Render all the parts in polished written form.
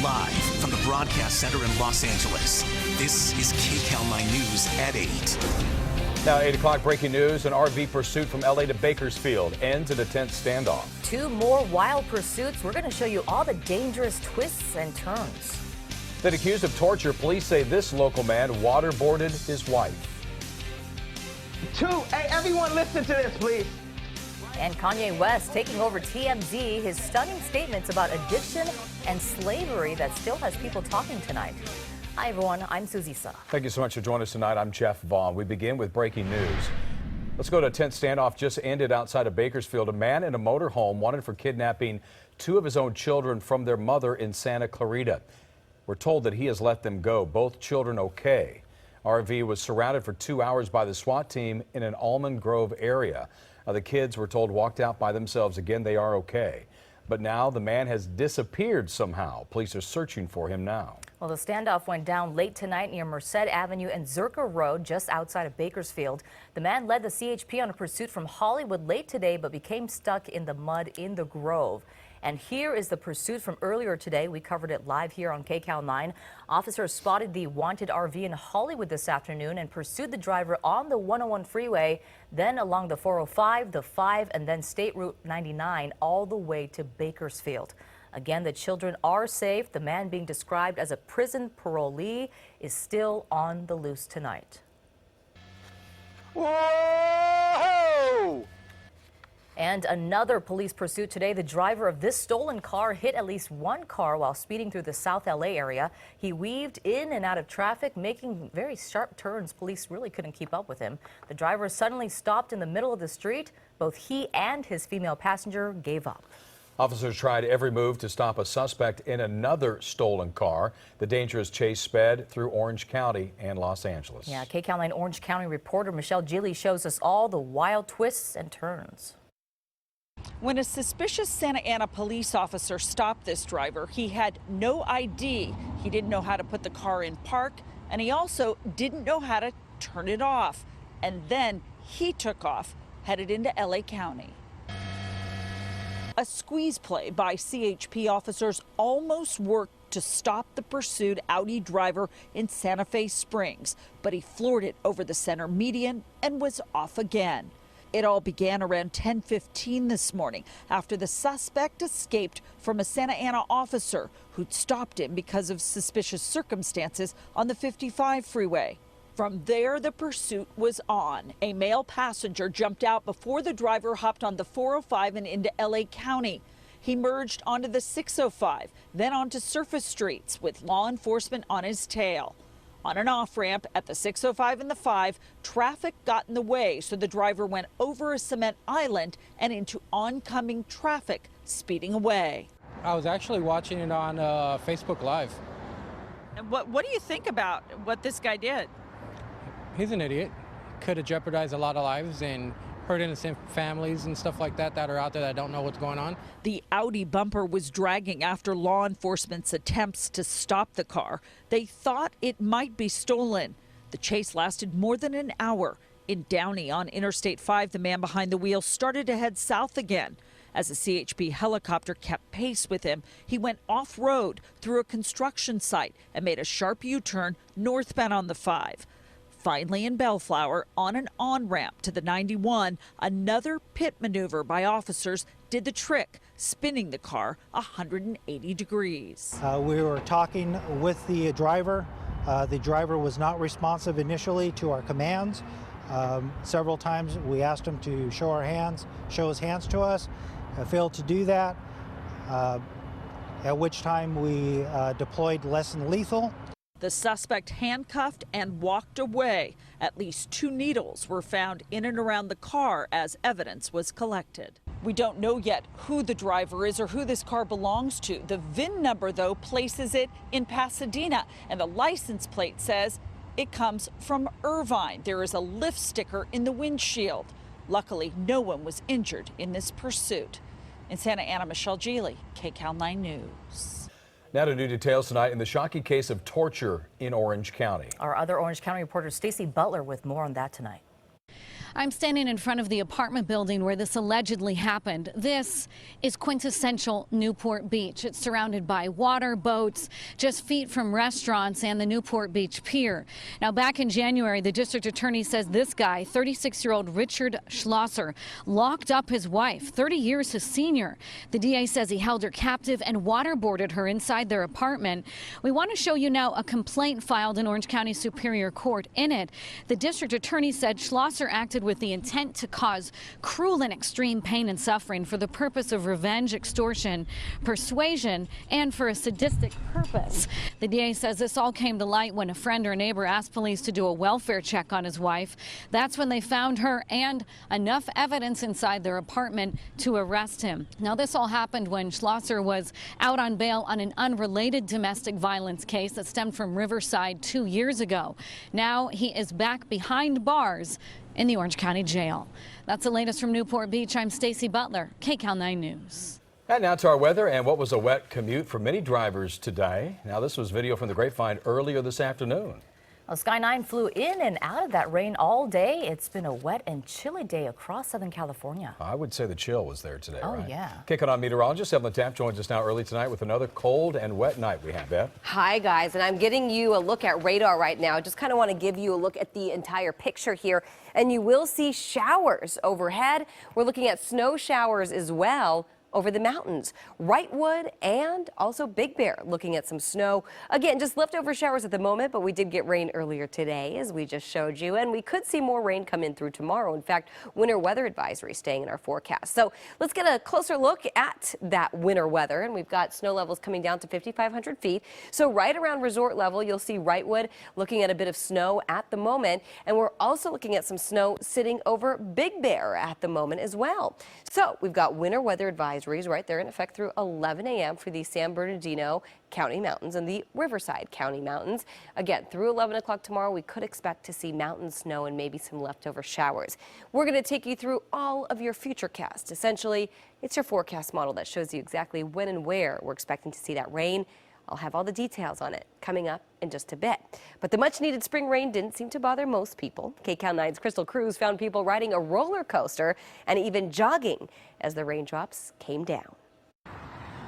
Live from the Broadcast Center in Los Angeles, this is KCAL9 News at 8. Now 8 o'clock, breaking news. An RV pursuit from LA to Bakersfield ends in a tense standoff. 2 more wild pursuits. We're going to show you all the dangerous twists and turns. Then accused of torture, police say this local man waterboarded his wife. 2, hey, everyone listen to this, please. And Kanye West taking over TMZ, his stunning statements about addiction and slavery that still has people talking tonight. Hi, everyone. I'm Susie Sa. Thank you so much for joining us tonight. I'm Jeff Vaughn. We begin with breaking news. Let's go to a tense standoff just ended outside of Bakersfield. A man in a motorhome wanted for kidnapping 2 of his own children from their mother in Santa Clarita. We're told that he has let them go, both children okay. RV was surrounded for 2 hours by the SWAT team in an Almond Grove area. The kids were told walked out by themselves. Again, they are okay. But now the man has disappeared somehow. Police are searching for him now. Well, the standoff went down late tonight near Merced Avenue and Zerker Road, just outside of Bakersfield. The man led the CHP on a pursuit from Hollywood late today, but became stuck in the mud in the Grove. And here is the pursuit from earlier today. We covered it live here on KCAL9. Officers spotted the wanted RV in Hollywood this afternoon and pursued the driver on the 101 freeway, then along the 405, the 5, and then State Route 99 all the way to Bakersfield. Again, the children are safe. The man being described as a prison parolee is still on the loose tonight. Whoa! And another police pursuit today. The driver of this stolen car hit at least 1 car while speeding through the South LA area. He weaved in and out of traffic, making very sharp turns. Police really couldn't keep up with him. The driver suddenly stopped in the middle of the street. Both he and his female passenger gave up. Officers tried every move to stop a suspect in another stolen car. The dangerous chase sped through Orange County and Los Angeles. Yeah, KCAL9 Orange County reporter Michelle Gili shows us all the wild twists and turns. When a suspicious Santa Ana police officer stopped this driver, he had no ID. He didn't know how to put the car in park, and he also didn't know how to turn it off. And then he took off, headed into LA County. A squeeze play by CHP officers almost worked to stop the pursued Audi driver in Santa Fe Springs, but he floored it over the center median and was off again. It all began around 10:15 this morning after the suspect escaped from a Santa Ana officer who'd stopped him because of suspicious circumstances on the 55 freeway. From there, the pursuit was on. A male passenger jumped out before the driver hopped on the 405 and into LA County. He merged onto the 605, then onto surface streets with law enforcement on his tail. On an off-ramp at the 605 and the 5, traffic got in the way, so the driver went over a cement island and into oncoming traffic, speeding away. I was actually watching it on Facebook Live. And what do you think about what this guy did? He's an idiot. Could have jeopardized a lot of lives and hurt innocent families and stuff like that are out there that don't know what's going on. The Audi bumper was dragging after law enforcement's attempts to stop the car. They thought it might be stolen. The chase lasted more than an hour. In Downey on Interstate 5, the man behind the wheel started to head south again. As a CHP helicopter kept pace with him, he went off-road through a construction site and made a sharp U-turn northbound on the 5. Finally, in Bellflower, on an on-ramp to the 91, another pit maneuver by officers did the trick, spinning the car 180 degrees. We were talking with the driver. The driver was not responsive initially to our commands. Several times we asked him to show his hands to us. Failed to do that, at which time we deployed less than lethal. The suspect handcuffed and walked away. At least 2 needles were found in and around the car as evidence was collected. We don't know yet who the driver is or who this car belongs to. The VIN number, though, places it in Pasadena, and the license plate says it comes from Irvine. There is a lift sticker in the windshield. Luckily, no one was injured in this pursuit. In Santa Ana, Michelle Gili, KCAL9 News. Now to new details tonight in the shocking case of torture in Orange County. Our other Orange County reporter Stacy Butler with more on that tonight. I'm standing in front of the apartment building where this allegedly happened. This is quintessential Newport Beach. It's surrounded by water, boats, just feet from restaurants and the Newport Beach pier. Now, back in January, the district attorney says this guy, 36-year-old Richard Schlosser, locked up his wife, 30 years his senior. The DA says he held her captive and waterboarded her inside their apartment. We want to show you now a complaint filed in Orange County Superior Court. In it, the district attorney said Schlosser acted with the intent to cause cruel and extreme pain and suffering for the purpose of revenge, extortion, persuasion, and for a sadistic purpose. The DA says this all came to light when a friend or neighbor asked police to do a welfare check on his wife. That's when they found her and enough evidence inside their apartment to arrest him. Now, this all happened when Schlosser was out on bail on an unrelated domestic violence case that stemmed from Riverside 2 years ago. Now he is back behind bars in the Orange County Jail. That's the latest from Newport Beach. I'm Stacey Butler, KCAL9 News. And now to our weather and what was a wet commute for many drivers today. Now, this was video from the Grapevine earlier this afternoon. Well, Sky 9 flew in and out of that rain all day. It's been a wet and chilly day across Southern California. I would say the chill was there today, right? Oh, yeah. KCAL9 meteorologist Evelyn Taft joins us now early tonight with another cold and wet night we have, Beth. Hi, guys, and I'm getting you a look at radar right now. Just kind of want to give you a look at the entire picture here, and you will see showers overhead. We're looking at snow showers as well over the mountains. Wrightwood and also Big Bear looking at some snow. Again, just leftover showers at the moment, but we did get rain earlier today, as we just showed you, and we could see more rain come in through tomorrow. In fact, winter weather advisory staying in our forecast. So let's get a closer look at that winter weather, and we've got snow levels coming down to 5,500 feet. So right around resort level, you'll see Wrightwood looking at a bit of snow at the moment, and we're also looking at some snow sitting over Big Bear at the moment as well. So we've got winter weather advisories right there in effect through 11 a.m. for the San Bernardino County Mountains and the Riverside County Mountains. Again, through 11 o'clock tomorrow, we could expect to see mountain snow and maybe some leftover showers. We're going to take you through all of your futurecast. Essentially, it's your forecast model that shows you exactly when and where we're expecting to see that rain. I'll have all the details on it coming up in just a bit. But the much-needed spring rain didn't seem to bother most people. KCAL9's Crystal Cruz found people riding a roller coaster and even jogging as the raindrops came down.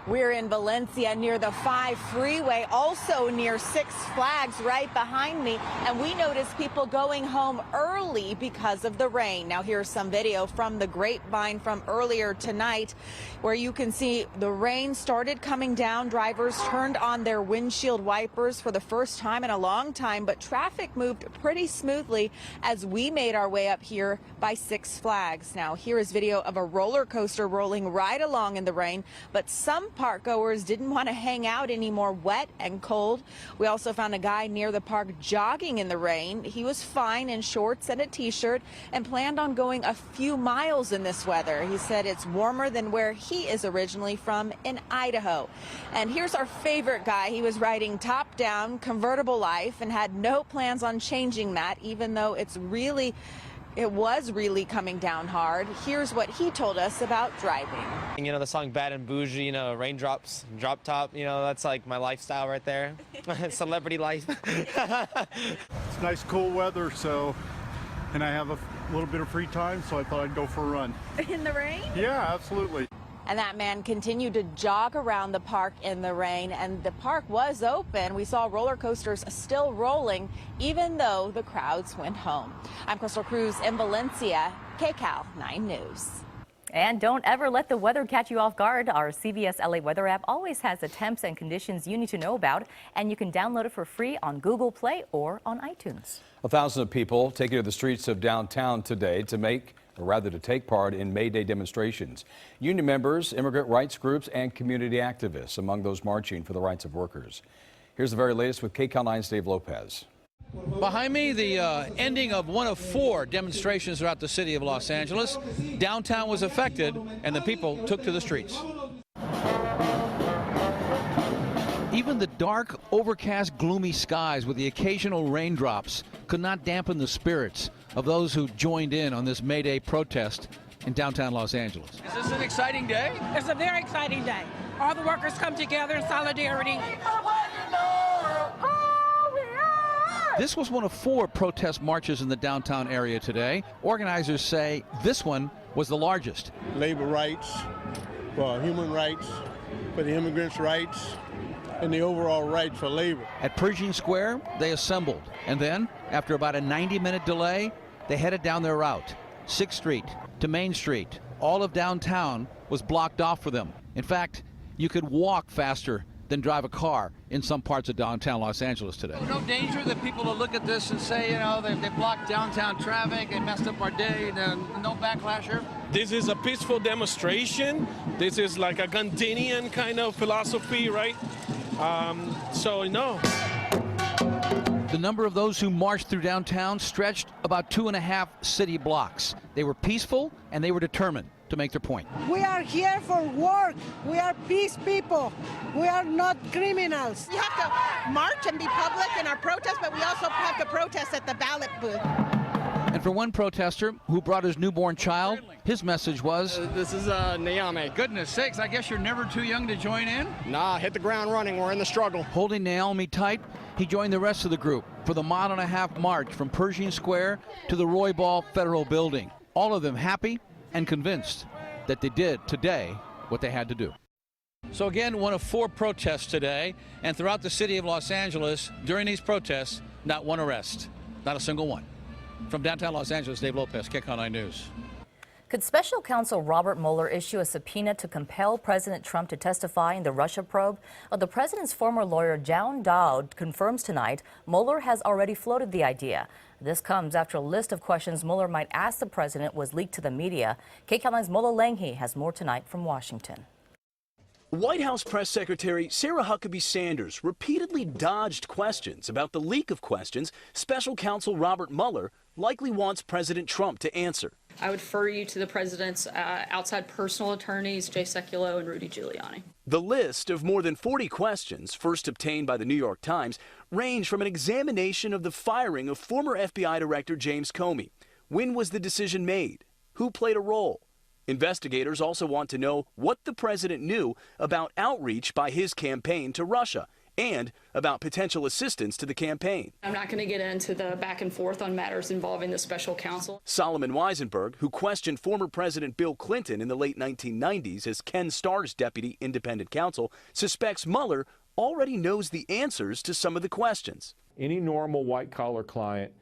We're in Valencia near the 5 freeway, also near Six Flags right behind me, and we noticed people going home early because of the rain. Now here's some video from the Grapevine from earlier tonight where you can see the rain started coming down. Drivers turned on their windshield wipers for the first time in a long time, but traffic moved pretty smoothly as we made our way up here by Six Flags. Now here is video of a roller coaster rolling right along in the rain, but some park goers didn't want to hang out anymore, wet and cold. We also found a guy near the park jogging in the rain. He was fine in shorts and a t-shirt and planned on going a few miles in this weather. He said it's warmer than where he is originally from in Idaho. And here's our favorite guy. He was riding top down convertible life and had no plans on changing that, even though it was really coming down hard. Here's what he told us about driving. You know, the song Bad and Bougie, you know, raindrops, drop top, you know, that's like my lifestyle right there. Celebrity life. It's nice cool weather, and I have a little bit of free time, so I thought I'd go for a run. In the rain? Yeah, absolutely. And that man continued to jog around the park in the rain, and the park was open. We saw roller coasters still rolling, even though the crowds went home. I'm Crystal Cruz in Valencia, KCAL9 News. And don't ever let the weather catch you off guard. Our CBS LA weather app always has the temps and conditions you need to know about, and you can download it for free on Google Play or on iTunes. Thousands of people taking to the streets of downtown today to take part in May Day demonstrations. Union members, immigrant rights groups, and community activists among those marching for the rights of workers. Here's the very latest with KCAL9's Dave Lopez. Behind me, the ending of one of 4 demonstrations throughout the city of Los Angeles. Downtown was affected, and the people took to the streets. Even the dark, overcast, gloomy skies with the occasional raindrops could not dampen the spirits of those who joined in on this May Day protest in downtown Los Angeles. Is this an exciting day? It's a very exciting day. All the workers come together in solidarity. This was one of 4 protest marches in the downtown area today. Organizers say this one was the largest. Labor rights, for human rights, for the immigrants' rights, and the overall right for labor. At Pershing Square, they assembled, and then, after about a 90-minute delay, they headed down their route, 6th Street to Main Street. All of downtown was blocked off for them. In fact, you could walk faster than drive a car in some parts of downtown Los Angeles today. No danger that people will look at this and say, you know, they blocked downtown traffic and messed up our day, no backlash here? This is a peaceful demonstration. This is like a Gandhian kind of philosophy, right? So, no. The number of those who marched through downtown stretched about 2.5 city blocks. They were peaceful and they were determined to make their point. We are here for work. We are peace people. We are not criminals. You have to march and be public in our protest, but we also have to protest at the ballot booth. And for one protester who brought his newborn child, his message was, this is Naomi. Goodness sakes, I guess you're never too young to join in? Nah, hit the ground running. We're in the struggle. Holding Naomi tight, he joined the rest of the group for the 1.5-mile march from Pershing Square to the Roy Ball Federal Building. All of them happy and convinced that they did today what they had to do. So again, one of 4 protests today, and throughout the city of Los Angeles, during these protests, not one arrest, not a single one. From downtown Los Angeles, Dave Lopez, KCAL9 News. Could Special Counsel Robert Mueller issue a subpoena to compel President Trump to testify in the Russia probe? The president's former lawyer, John Dowd, confirms tonight Mueller has already floated the idea. This comes after a list of questions Mueller might ask the president was leaked to the media. KCAL9's Mola Lenghi has more tonight from Washington. White House Press Secretary Sarah Huckabee Sanders repeatedly dodged questions about the leak of questions Special Counsel Robert Mueller likely wants President Trump to answer. I would refer you to the president's outside personal attorneys, Jay Sekulow and Rudy Giuliani. The list of more than 40 questions, first obtained by the New York Times, range from an examination of the firing of former FBI Director James Comey. When was the decision made? Who played a role? Investigators also want to know what the president knew about outreach by his campaign to Russia and about potential assistance to the campaign. I'm not going to get into the back and forth on matters involving the special counsel. Solomon Weisenberg, who questioned former President Bill Clinton in the late 1990s as Ken Starr's deputy independent counsel, suspects Mueller already knows the answers to some of the questions. Any normal white-collar client,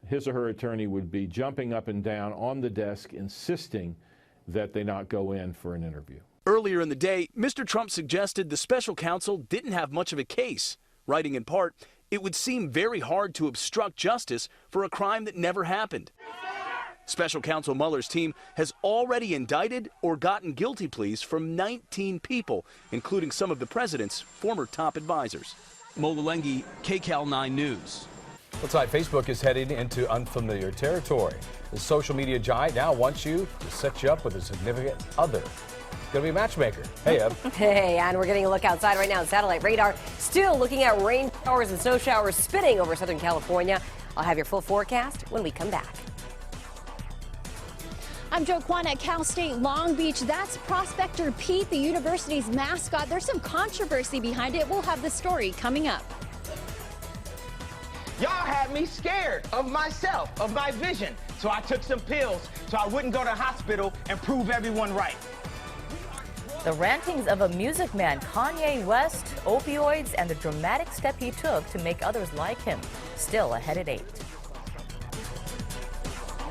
his or her attorney would be jumping up and down on the desk insisting that they not go in for an interview. Earlier in the day, Mr. Trump suggested the special counsel didn't have much of a case, writing in part, "It would seem very hard to obstruct justice for a crime that never happened." Special counsel Mueller's team has already indicted or gotten guilty pleas from 19 people, including some of the president's former top advisors. Mola Lenghi, KCAL9 News. Looks like Facebook is heading into unfamiliar territory. The social media giant now wants you to set you up with a significant other. Gonna be a matchmaker. Hey, Eb. Hey, and we're getting a look outside right now. Satellite radar still looking at rain showers and snow showers spinning over Southern California. I'll have your full forecast when we come back. I'm Jo Kwan at Cal State Long Beach. That's Prospector Pete, the university's mascot. There's some controversy behind it. We'll have the story coming up. Y'all had me scared of myself, of my vision. So I took some pills so I wouldn't go to the hospital and prove everyone right. The rantings of a music man, Kanye West, opioids, and the dramatic step he took to make others like him. Still ahead at 8.